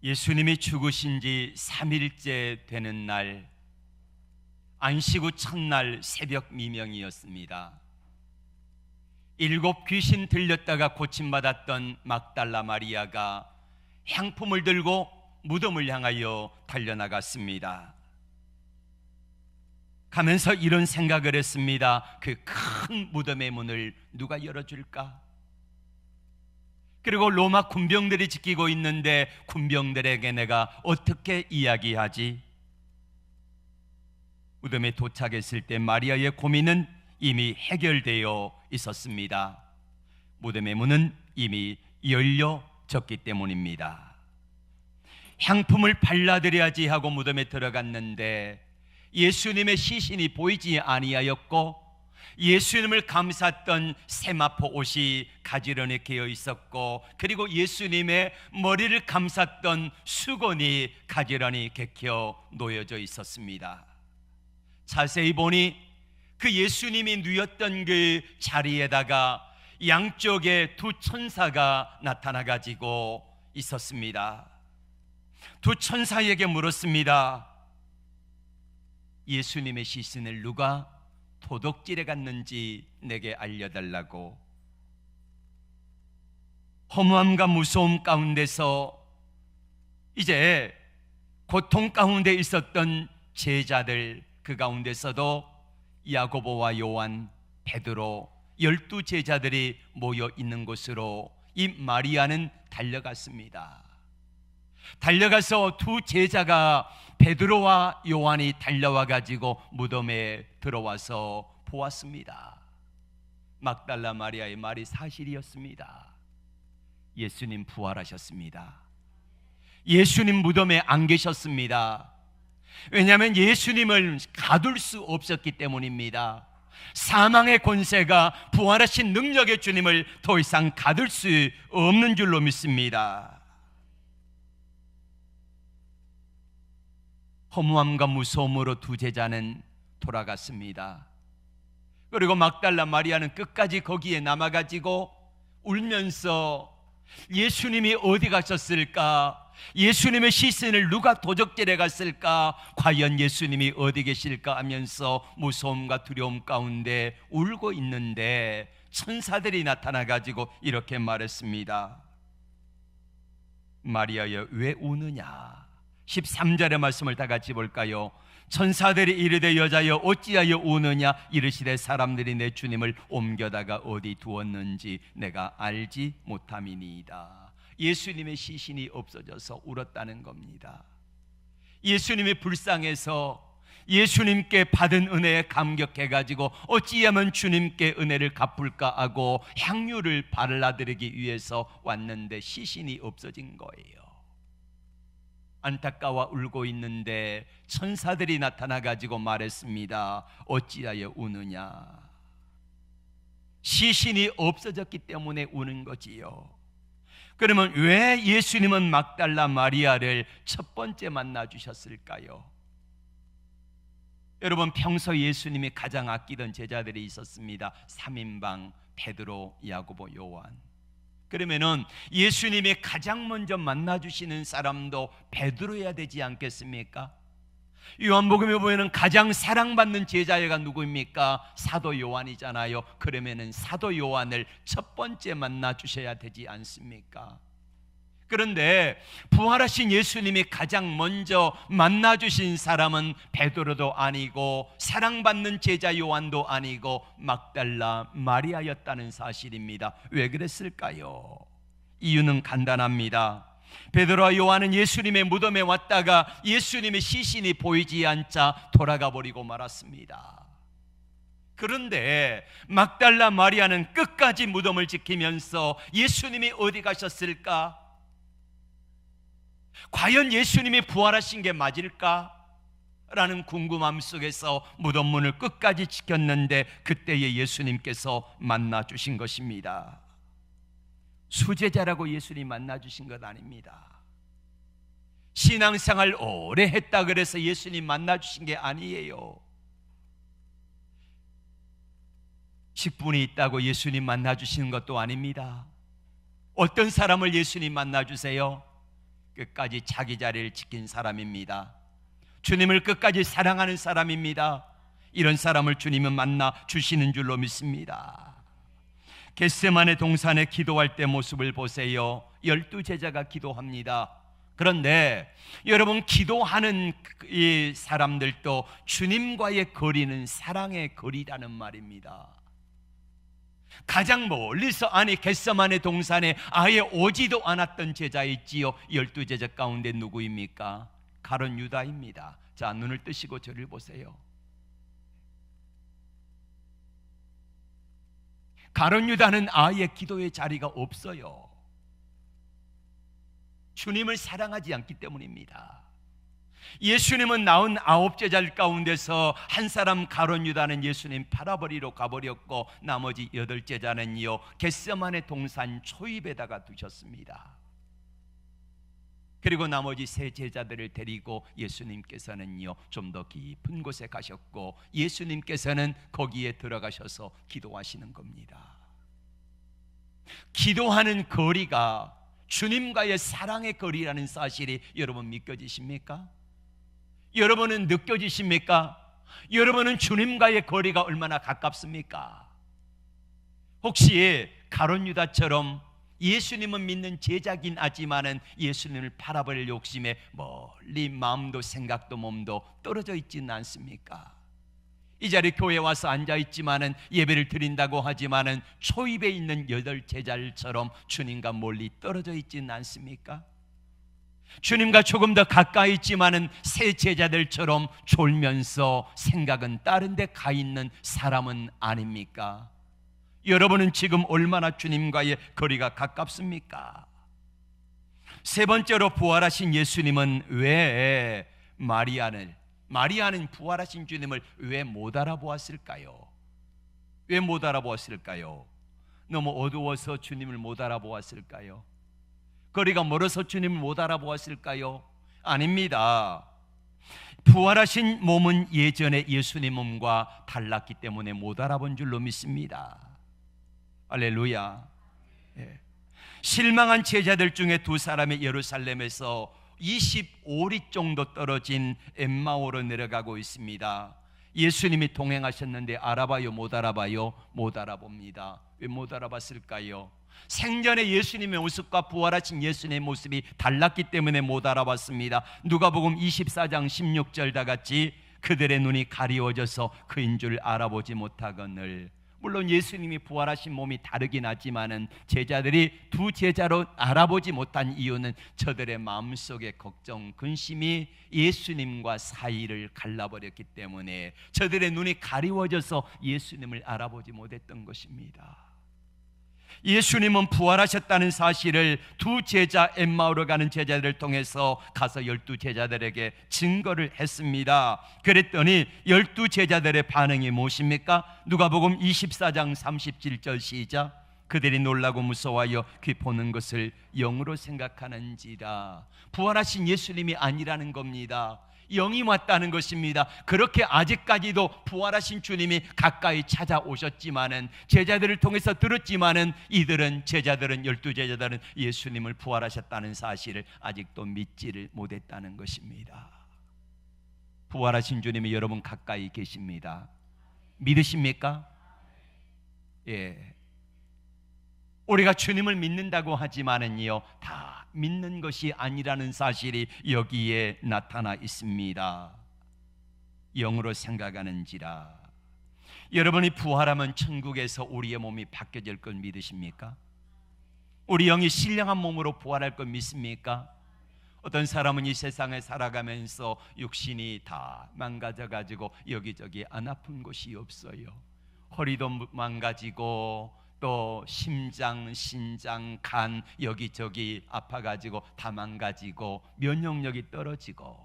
예수님이 죽으신 지 3일째 되는 날, 안식 후 첫날 새벽 미명이었습니다. 7 귀신 들렸다가 고침받았던 막달라 마리아가 향품을 들고 무덤을 향하여 달려나갔습니다. 가면서 이런 생각을 했습니다. 그 큰 무덤의 문을 누가 열어줄까? 그리고 로마 군병들이 지키고 있는데 군병들에게 내가 어떻게 이야기하지? 무덤에 도착했을 때 마리아의 고민은 이미 해결되어 있었습니다. 무덤의 문은 이미 열려졌기 때문입니다. 향품을 발라드려야지 하고 무덤에 들어갔는데 예수님의 시신이 보이지 아니하였고, 예수님을 감쌌던 세마포 옷이 가지런히 개어 있었고, 그리고 예수님의 머리를 감쌌던 수건이 가지런히 개켜 놓여져 있었습니다. 자세히 보니 그 예수님이 누웠던 그 자리에다가 양쪽에 2 천사가 나타나 가지고 있었습니다. 2 천사에게 물었습니다. 예수님의 시신을 누가 도둑질해 갔는지 내게 알려달라고. 허무함과 무서움 가운데서 이제 고통 가운데 있었던 제자들, 그 가운데서도 야고보와 요한, 베드로 12 제자들이 모여 있는 곳으로 이 마리아는 달려갔습니다. 달려가서 2 제자가 베드로와 요한이 달려와 가지고 무덤에 들어와서 보았습니다. 막달라 마리아의 말이 사실이었습니다. 예수님 부활하셨습니다. 예수님 무덤에 안 계셨습니다. 왜냐하면 예수님을 가둘 수 없었기 때문입니다. 사망의 권세가 부활하신 능력의 주님을 더 이상 가둘 수 없는 줄로 믿습니다. 허무함과 무서움으로 2 제자는 돌아갔습니다. 그리고 막달라 마리아는 끝까지 거기에 남아가지고 울면서 예수님이 어디 가셨을까? 예수님의 시신을 누가 도적질해 갔을까? 과연 예수님이 어디 계실까? 하면서 무서움과 두려움 가운데 울고 있는데 천사들이 나타나가지고 이렇게 말했습니다. 마리아여, 왜 우느냐? 13절의 말씀을 다 같이 볼까요? 천사들이 이르되 여자여 어찌하여 우느냐? 이르시되 사람들이 내 주님을 옮겨다가 어디 두었는지 내가 알지 못함이니이다. 예수님의 시신이 없어져서 울었다는 겁니다. 예수님이 불쌍해서 예수님께 받은 은혜에 감격해가지고 어찌하면 주님께 은혜를 갚을까 하고 향유를 발라드리기 위해서 왔는데 시신이 없어진 거예요. 안타까워 울고 있는데 천사들이 나타나 가지고 말했습니다. 어찌하여 우느냐? 시신이 없어졌기 때문에 우는 거지요. 그러면 왜 예수님은 막달라 마리아를 첫 번째 만나 주셨을까요? 여러분, 평소 예수님이 가장 아끼던 제자들이 있었습니다. 3인방 베드로, 야고보, 요한. 그러면은 예수님이 가장 먼저 만나주시는 사람도 베드로여야 되지 않겠습니까? 요한복음에 보면 가장 사랑받는 제자가 누구입니까? 사도 요한이잖아요. 그러면은 사도 요한을 첫 번째 만나주셔야 되지 않습니까? 그런데 부활하신 예수님이 가장 먼저 만나주신 사람은 베드로도 아니고 사랑받는 제자 요한도 아니고 막달라 마리아였다는 사실입니다. 왜 그랬을까요? 이유는 간단합니다. 베드로와 요한은 예수님의 무덤에 왔다가 예수님의 시신이 보이지 않자 돌아가 버리고 말았습니다. 그런데 막달라 마리아는 끝까지 무덤을 지키면서 예수님이 어디 가셨을까? 과연 예수님이 부활하신 게 맞을까? 라는 궁금함 속에서 무덤 문을 끝까지 지켰는데 그때에 예수님께서 만나주신 것입니다. 수제자라고 예수님 만나주신 것 아닙니다. 신앙생활 오래 했다 그래서 예수님 만나주신 게 아니에요. 직분이 있다고 예수님 만나주시는 것도 아닙니다. 어떤 사람을 예수님 만나주세요? 끝까지 자기 자리를 지킨 사람입니다. 주님을 끝까지 사랑하는 사람입니다. 이런 사람을 주님은 만나 주시는 줄로 믿습니다. 겟세마네 동산에 기도할 때 모습을 보세요. 12제자가 기도합니다. 그런데 여러분, 기도하는 이 사람들도 주님과의 거리는 사랑의 거리라는 말입니다. 가장 멀리서 아니 겟세마네 동산에 아예 오지도 않았던 제자 있지요. 12제자 가운데 누구입니까? 가룟 유다입니다. 자, 눈을 뜨시고 저를 보세요. 가룟 유다는 아예 기도의 자리가 없어요. 주님을 사랑하지 않기 때문입니다. 예수님은 낳은 9제자 가운데서 한 사람 가룟 유다는 예수님 팔아버리러 가버렸고, 나머지 8제자는요 겟세마네 동산 초입에다가 두셨습니다. 그리고 나머지 3제자들을 데리고 예수님께서는요 좀 더 깊은 곳에 가셨고, 예수님께서는 거기에 들어가셔서 기도하시는 겁니다. 기도하는 거리가 주님과의 사랑의 거리라는 사실이 여러분 믿겨지십니까? 여러분은 느껴지십니까? 여러분은 주님과의 거리가 얼마나 가깝습니까? 혹시 가룟 유다처럼 예수님은 믿는 제자긴 하지만은 예수님을 팔아버릴 욕심에 멀리 마음도 생각도 몸도 떨어져 있지는 않습니까? 이 자리 교회에 와서 앉아있지만은 예배를 드린다고 하지만은 초입에 있는 8제자들처럼 주님과 멀리 떨어져 있지는 않습니까? 주님과 조금 더 가까이 있지만은 3제자들처럼 졸면서 생각은 다른 데 가 있는 사람은 아닙니까? 여러분은 지금 얼마나 주님과의 거리가 가깝습니까? 세 번째로, 부활하신 예수님은 왜 마리아는 부활하신 주님을 왜 못 알아보았을까요? 왜 못 알아보았을까요? 너무 어두워서 주님을 못 알아보았을까요? 거리가 멀어서 주님을 못 알아보았을까요? 아닙니다. 부활하신 몸은 예전에 예수님 몸과 달랐기 때문에 못 알아본 줄로 믿습니다. 할렐루야. 예. 실망한 제자들 중에 2사람이 예루살렘에서 25리 정도 떨어진 엠마오로 내려가고 있습니다. 예수님이 동행하셨는데 알아봐요, 못 알아봐요? 못 알아봅니다. 왜 못 알아봤을까요? 생전에 예수님의 모습과 부활하신 예수님의 모습이 달랐기 때문에 못 알아봤습니다. 누가복음 24장 16절 다 같이, 그들의 눈이 가리워져서 그인 줄 알아보지 못하거늘. 물론 예수님이 부활하신 몸이 다르긴 하지만은 제자들이 2제자로 알아보지 못한 이유는 저들의 마음속의 걱정, 근심이 예수님과 사이를 갈라버렸기 때문에 저들의 눈이 가리워져서 예수님을 알아보지 못했던 것입니다. 예수님은 부활하셨다는 사실을 2제자, 엠마오로 가는 제자들을 통해서 가서 12제자들에게 증거를 했습니다. 그랬더니 12제자들의 반응이 무엇입니까? 누가복음 24장 37절 시작. 그들이 놀라고 무서워하여 귀 보는 것을 영으로 생각하는지라. 부활하신 예수님이 아니라는 겁니다. 영이 왔다는 것입니다. 그렇게 아직까지도 부활하신 주님이 가까이 찾아오셨지만은, 제자들을 통해서 들었지만은, 제자들은 12제자들은 예수님을 부활하셨다는 사실을 아직도 믿지를 못했다는 것입니다. 부활하신 주님이 여러분 가까이 계십니다. 믿으십니까? 예. 우리가 주님을 믿는다고 하지만은요, 다 믿는 것이 아니라는 사실이 여기에 나타나 있습니다. 영으로 생각하는지라. 여러분이 부활하면 천국에서 우리의 몸이 바뀌어질 걸 믿으십니까? 우리 영이 신령한 몸으로 부활할 걸 믿습니까? 어떤 사람은 이 세상에 살아가면서 육신이 다 망가져가지고 여기저기 안 아픈 곳이 없어요. 허리도 망가지고 또 심장, 신장, 간 여기저기 아파가지고 다 망가지고 면역력이 떨어지고,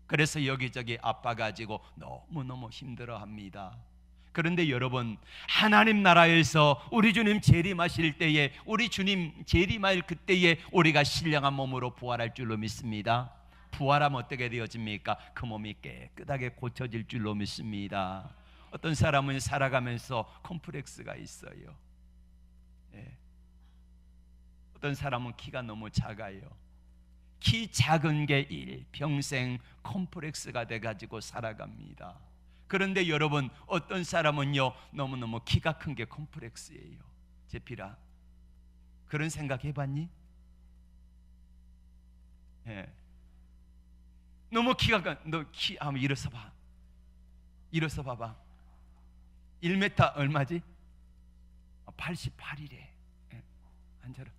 그래서 여기저기 아파가지고 너무너무 힘들어합니다. 그런데 여러분, 하나님 나라에서 우리 주님 재림하실 때에, 우리 주님 재림할 그때에 우리가 신령한 몸으로 부활할 줄로 믿습니다. 부활하면 어떻게 되어집니까? 그 몸이 깨끗하게 고쳐질 줄로 믿습니다. 어떤 사람은 살아가면서 컴플렉스가 있어요. 예. 어떤 사람은 키가 너무 작아요. 키 작은 게 일평생 콤플렉스가 돼가지고 살아갑니다. 그런데 여러분, 어떤 사람은요 너무너무 키가 큰 게 콤플렉스예요. 제필아, 그런 생각 해봤니? 예. 너무 키가 큰, 너 키 한번 일어서 봐. 일어서 봐봐. 1m 얼마지? 88이래. 예. 앉아라.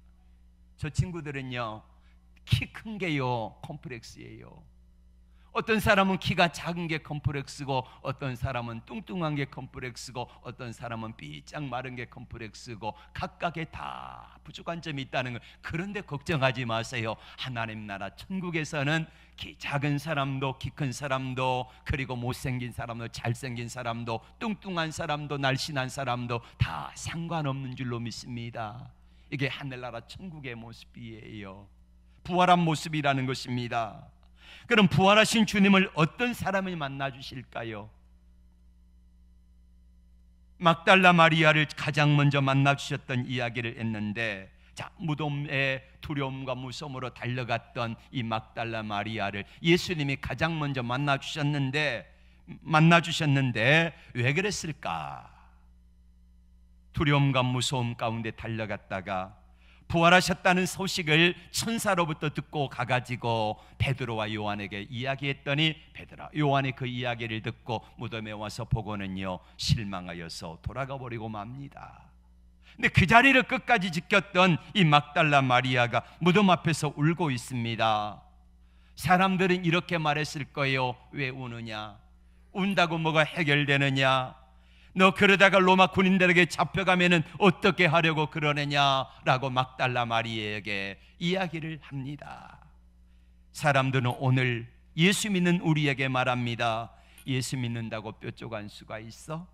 저 친구들은요 키 큰 게요 콤플렉스예요. 어떤 사람은 키가 작은 게 콤플렉스고, 어떤 사람은 뚱뚱한 게 콤플렉스고, 어떤 사람은 삐짝 마른 게 콤플렉스고, 각각의 다 부족한 점이 있다는 걸. 그런데 걱정하지 마세요. 하나님 나라 천국에서는 키 작은 사람도 키 큰 사람도, 그리고 못생긴 사람도 잘생긴 사람도, 뚱뚱한 사람도 날씬한 사람도 다 상관없는 줄로 믿습니다. 이게 하늘나라 천국의 모습이에요. 부활한 모습이라는 것입니다. 그럼 부활하신 주님을 어떤 사람을 만나 주실까요? 막달라 마리아를 가장 먼저 만나 주셨던 이야기를 했는데, 자, 무덤에 두려움과 무서움으로 달려갔던 이 막달라 마리아를 예수님이 가장 먼저 만나 주셨는데 왜 그랬을까? 두려움과 무서움 가운데 달려갔다가 부활하셨다는 소식을 천사로부터 듣고 가가지고 베드로와 요한에게 이야기했더니, 베드로와 요한이 그 이야기를 듣고 무덤에 와서 보고는요 실망하여서 돌아가 버리고 맙니다. 근데 그 자리를 끝까지 지켰던 이 막달라 마리아가 무덤 앞에서 울고 있습니다. 사람들은 이렇게 말했을 거예요. 왜 우느냐? 운다고 뭐가 해결되느냐? 너 그러다가 로마 군인들에게 잡혀가면은 어떻게 하려고 그러느냐라고 막달라 마리아에게 이야기를 합니다. 사람들은 오늘 예수 믿는 우리에게 말합니다. 예수 믿는다고 뾰족한 수가 있어?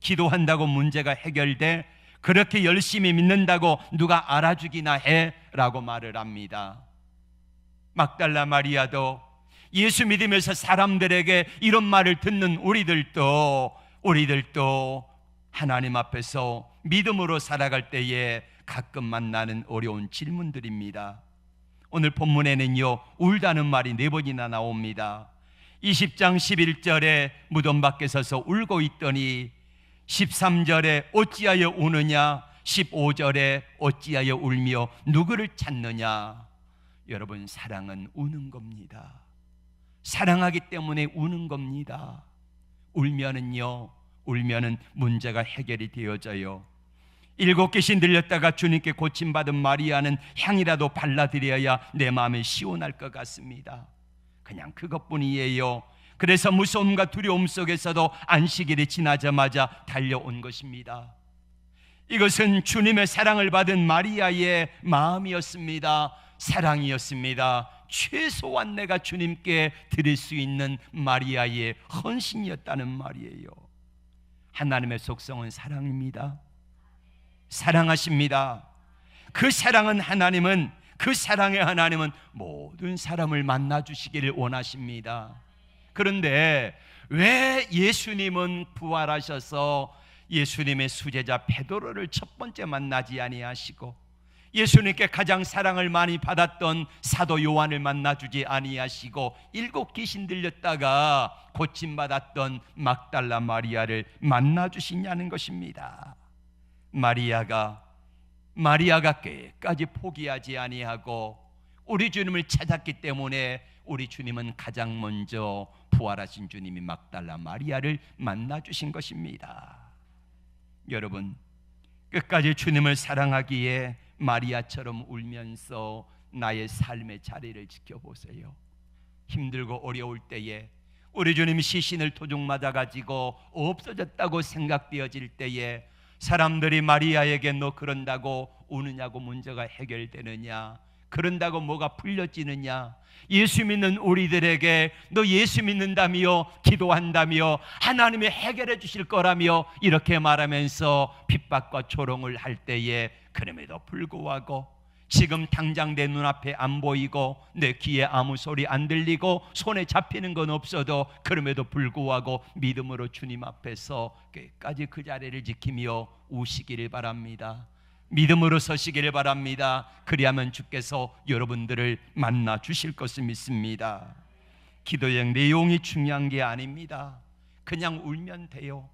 기도한다고 문제가 해결돼? 그렇게 열심히 믿는다고 누가 알아주기나 해? 라고 말을 합니다. 막달라 마리아도 예수 믿으면서 사람들에게 이런 말을 듣는 우리들도 하나님 앞에서 믿음으로 살아갈 때에 가끔 만나는 어려운 질문들입니다. 오늘 본문에는요 울다는 말이 4번이나 나옵니다. 20장 11절에 무덤 밖에 서서 울고 있더니, 13절에 어찌하여 우느냐, 15절에 어찌하여 울며 누구를 찾느냐. 여러분, 사랑은 우는 겁니다. 사랑하기 때문에 우는 겁니다. 울면은 문제가 해결이 되어져요. 7 귀신 들렸다가 주님께 고침받은 마리아는 향이라도 발라드려야 내 마음이 시원할 것 같습니다. 그냥 그것뿐이에요. 그래서 무서움과 두려움 속에서도 안식일이 지나자마자 달려온 것입니다. 이것은 주님의 사랑을 받은 마리아의 마음이었습니다. 사랑이었습니다. 최소한 내가 주님께 드릴 수 있는 마리아의 헌신이었다는 말이에요. 하나님의 속성은 사랑입니다. 사랑하십니다. 그 사랑의 하나님은 모든 사람을 만나 주시기를 원하십니다. 그런데 왜 예수님은 부활하셔서 예수님의 수제자 베드로를 첫 번째 만나지 아니하시고, 예수님께 가장 사랑을 많이 받았던 사도 요한을 만나주지 아니하시고, 7 귀신 들렸다가 고침받았던 막달라 마리아를 만나주시냐는 것입니다. 마리아가 끝까지 포기하지 아니하고 우리 주님을 찾았기 때문에 우리 주님은 가장 먼저 부활하신 주님이 막달라 마리아를 만나주신 것입니다. 여러분, 끝까지 주님을 사랑하기에 마리아처럼 울면서 나의 삶의 자리를 지켜보세요. 힘들고 어려울 때에, 우리 주님이 시신을 도둑 맞아가지고 없어졌다고 생각되어질 때에 사람들이 마리아에게 너 그런다고 우느냐고 문제가 해결되느냐, 그런다고 뭐가 풀려지느냐, 예수 믿는 우리들에게 너 예수 믿는다며 기도한다며 하나님이 해결해 주실 거라며 이렇게 말하면서 핍박과 조롱을 할 때에, 그럼에도 불구하고 지금 당장 내 눈앞에 안 보이고 내 귀에 아무 소리 안 들리고 손에 잡히는 건 없어도 그럼에도 불구하고 믿음으로 주님 앞에서 끝까지 그 자리를 지키며 우시기를 바랍니다. 믿음으로 서시기를 바랍니다. 그리하면 주께서 여러분들을 만나 주실 것을 믿습니다. 기도의 내용이 중요한 게 아닙니다. 그냥 울면 돼요.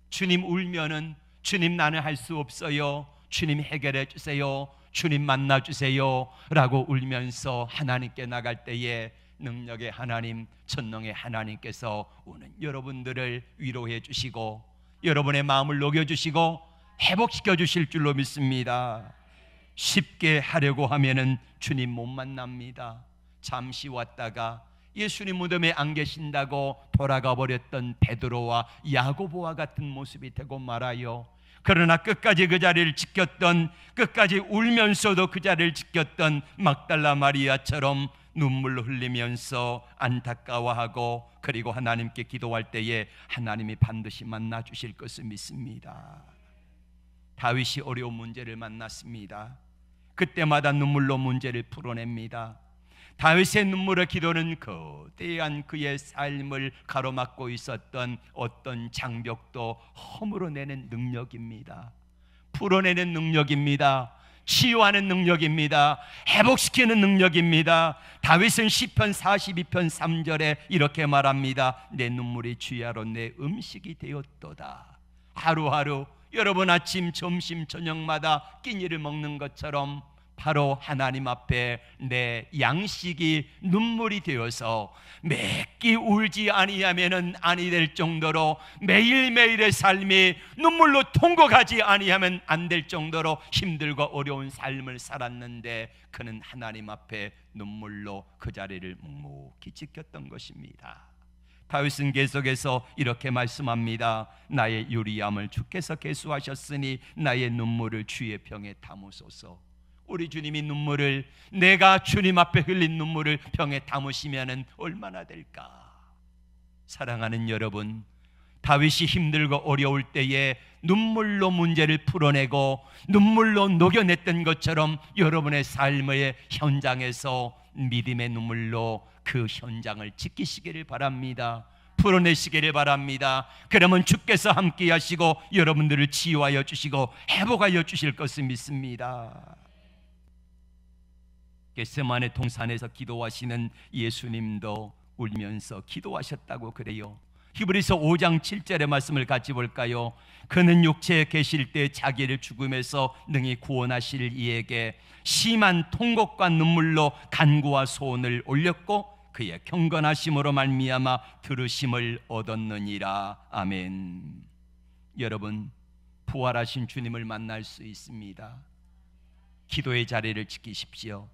주님 울면은 주님 나는 할 수 없어요, 주님 해결해 주세요, 주님 만나 주세요 라고 울면서 하나님께 나갈 때에 능력의 하나님, 전능의 하나님께서 오는 여러분들을 위로해 주시고 여러분의 마음을 녹여주시고 회복시켜 주실 줄로 믿습니다. 쉽게 하려고 하면은 주님 못 만납니다. 잠시 왔다가 예수님 무덤에 안 계신다고 돌아가 버렸던 베드로와 야고보와 같은 모습이 되고 말아요. 그러나 끝까지 그 자리를 지켰던, 끝까지 울면서도 그 자리를 지켰던 막달라 마리아처럼 눈물로 흘리면서 안타까워하고 그리고 하나님께 기도할 때에 하나님이 반드시 만나 주실 것을 믿습니다. 다윗이 어려운 문제를 만났습니다. 그때마다 눈물로 문제를 풀어냅니다. 다윗의 눈물의 기도는 거대한 그의 삶을 가로막고 있었던 어떤 장벽도 허물어내는 능력입니다. 풀어내는 능력입니다. 치유하는 능력입니다. 회복시키는 능력입니다. 다윗은 시편 42편 3절에 이렇게 말합니다. 내 눈물이 주야로 내 음식이 되었도다. 하루하루 여러분 아침, 점심, 저녁마다 끼니를 먹는 것처럼 바로 하나님 앞에 내 양식이 눈물이 되어서 매끼 울지 아니하면은 아니 될 정도로 매일매일의 삶이 눈물로 통곡하지 아니하면 안 될 정도로 힘들고 어려운 삶을 살았는데 그는 하나님 앞에 눈물로 그 자리를 묵묵히 지켰던 것입니다. 다윗은 계속해서 이렇게 말씀합니다. 나의 유리함을 주께서 계수하셨으니 나의 눈물을 주의 병에 담으소서. 우리 주님이 눈물을, 내가 주님 앞에 흘린 눈물을 병에 담으시면 얼마나 될까? 사랑하는 여러분, 다윗이 힘들고 어려울 때에 눈물로 문제를 풀어내고 눈물로 녹여냈던 것처럼 여러분의 삶의 현장에서 믿음의 눈물로 그 현장을 지키시기를 바랍니다. 풀어내시기를 바랍니다. 그러면 주께서 함께 하시고 여러분들을 치유하여 주시고 회복하여 주실 것을 믿습니다. 겟세마네 동산에서 기도하시는 예수님도 울면서 기도하셨다고 그래요. 히브리서 5장 7절의 말씀을 같이 볼까요? 그는 육체에 계실 때 자기를 죽음에서 능히 구원하실 이에게 심한 통곡과 눈물로 간구와 소원을 올렸고 그의 경건하심으로 말미암아 들으심을 얻었느니라. 아멘. 여러분, 부활하신 주님을 만날 수 있습니다. 기도의 자리를 지키십시오.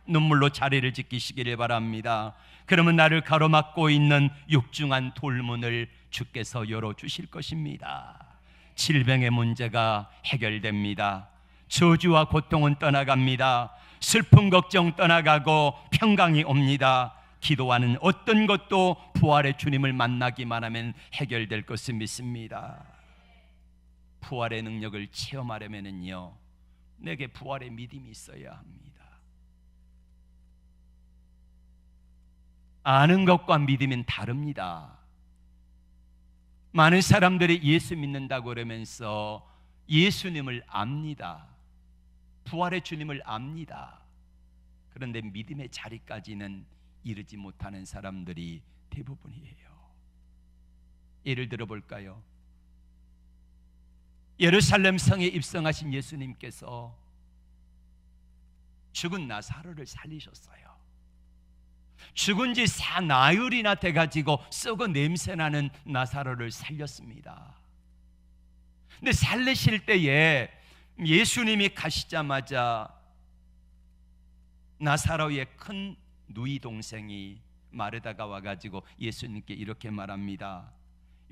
눈물로 자리를 지키시기를 바랍니다. 그러면 나를 가로막고 있는 육중한 돌문을 주께서 열어주실 것입니다. 질병의 문제가 해결됩니다. 저주와 고통은 떠나갑니다. 슬픈 걱정 떠나가고 평강이 옵니다. 기도하는 어떤 것도 부활의 주님을 만나기만 하면 해결될 것을 믿습니다. 부활의 능력을 체험하려면요, 내게 부활의 믿음이 있어야 합니다. 아는 것과 믿음은 다릅니다. 많은 사람들이 예수 믿는다고 그러면서 예수님을 압니다. 부활의 주님을 압니다. 그런데 믿음의 자리까지는 이르지 못하는 사람들이 대부분이에요. 예를 들어 볼까요? 예루살렘 성에 입성하신 예수님께서 죽은 나사로를 살리셨어요. 죽은 지 4나흘이나 돼가지고 썩어 냄새나는 나사로를 살렸습니다. 근데 살리실 때에 예수님이 가시자마자 나사로의 큰 누이 동생이 마르다가 와가지고 예수님께 이렇게 말합니다.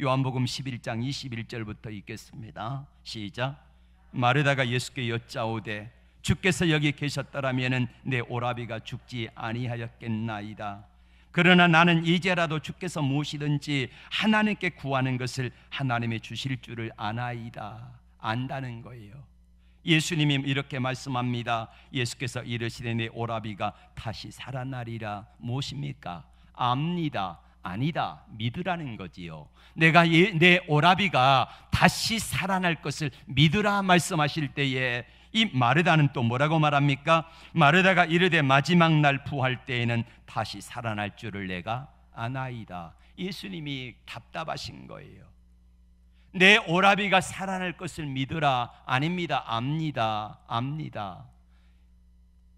요한복음 11장 21절부터 읽겠습니다. 시작. 마르다가 예수께 여짜오되 주께서 여기 계셨더라면 내 오라비가 죽지 아니하였겠나이다. 그러나 나는 이제라도 주께서 무엇이든지 하나님께 구하는 것을 하나님이 주실 줄을 아나이다. 안다는 거예요. 예수님이 이렇게 말씀합니다. 예수께서 이르시되 내 오라비가 다시 살아나리라. 무엇입니까? 압니다. 아니다. 믿으라는 거지요. 내 오라비가 다시 살아날 것을 믿으라 말씀하실 때에 이 마르다는 또 뭐라고 말합니까? 마르다가 이르되 마지막 날 부활 때에는 다시 살아날 줄을 내가 아나이다. 예수님이 답답하신 거예요. 내 오라비가 살아날 것을 믿으라. 아닙니다. 압니다.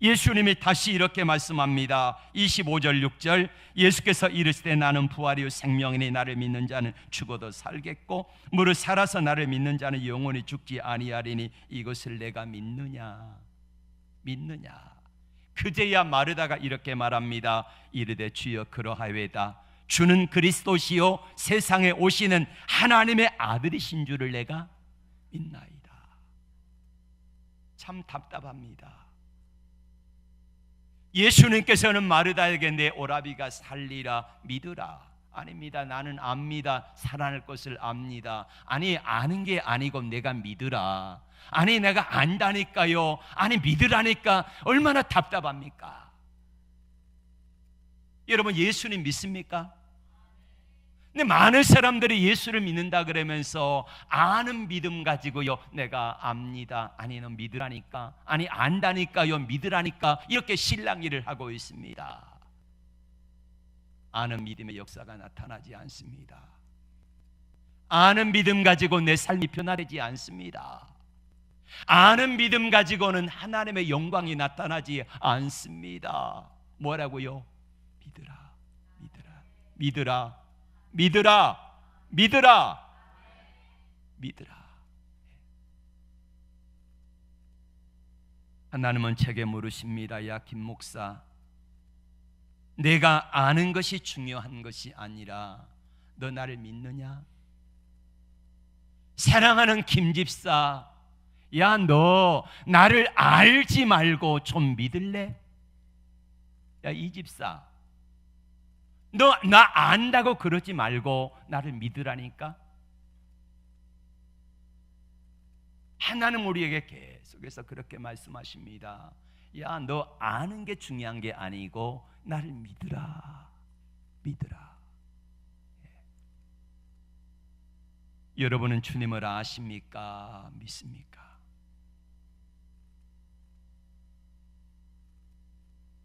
예수님이 다시 이렇게 말씀합니다. 25절 6절 예수께서 이르시되 나는 부활이요 생명이니 나를 믿는 자는 죽어도 살겠고 무릇 살아서 나를 믿는 자는 영원히 죽지 아니하리니 이것을 내가 믿느냐. 그제야 마르다가 이렇게 말합니다. 이르되 주여 그러하외다. 주는 그리스도시요 세상에 오시는 하나님의 아들이신 줄을 내가 믿나이다. 참 답답합니다. 예수님께서는 마르다에게 내 오라비가 살리라 믿으라. 아닙니다. 나는 압니다. 살아날 것을 압니다. 아니 아는 게 아니고 내가 믿으라. 아니 내가 안다니까요. 아니 믿으라니까. 얼마나 답답합니까? 여러분 예수님 믿습니까? 근데 많은 사람들이 예수를 믿는다 그러면서 아는 믿음 가지고요 내가 압니다. 아니 너 믿으라니까. 아니 안다니까요 믿으라니까. 이렇게 실랑이를 하고 있습니다. 아는 믿음의 역사가 나타나지 않습니다. 아는 믿음 가지고 내 삶이 변화되지 않습니다. 아는 믿음 가지고는 하나님의 영광이 나타나지 않습니다. 뭐라고요? 믿으라. 하나님은 제게 물으십니다. 야 김 목사, 내가 아는 것이 중요한 것이 아니라 너 나를 믿느냐? 사랑하는 김 집사, 야 너 나를 알지 말고 좀 믿을래? 야 이 집사, 너 나 안다고 그러지 말고 나를 믿으라니까. 하나님 우리에게 계속해서 그렇게 말씀하십니다. 야 너 아는 게 중요한 게 아니고 나를 믿으라. 여러분은 주님을 아십니까? 믿습니까?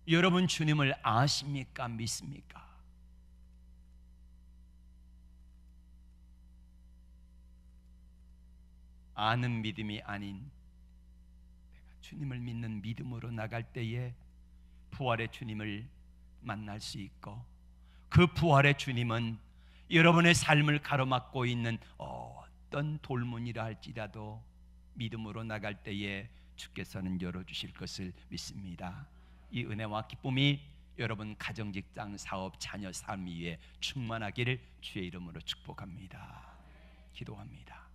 여러분 주님을 아십니까? 믿습니까? 아는 믿음이 아닌 내가 주님을 믿는 믿음으로 나갈 때에 부활의 주님을 만날 수 있고, 그 부활의 주님은 여러분의 삶을 가로막고 있는 어떤 돌문이라 할지라도 믿음으로 나갈 때에 주께서는 열어주실 것을 믿습니다. 이 은혜와 기쁨이 여러분 가정, 직장, 사업, 자녀, 삶 위에 충만하기를 주의 이름으로 축복합니다. 기도합니다.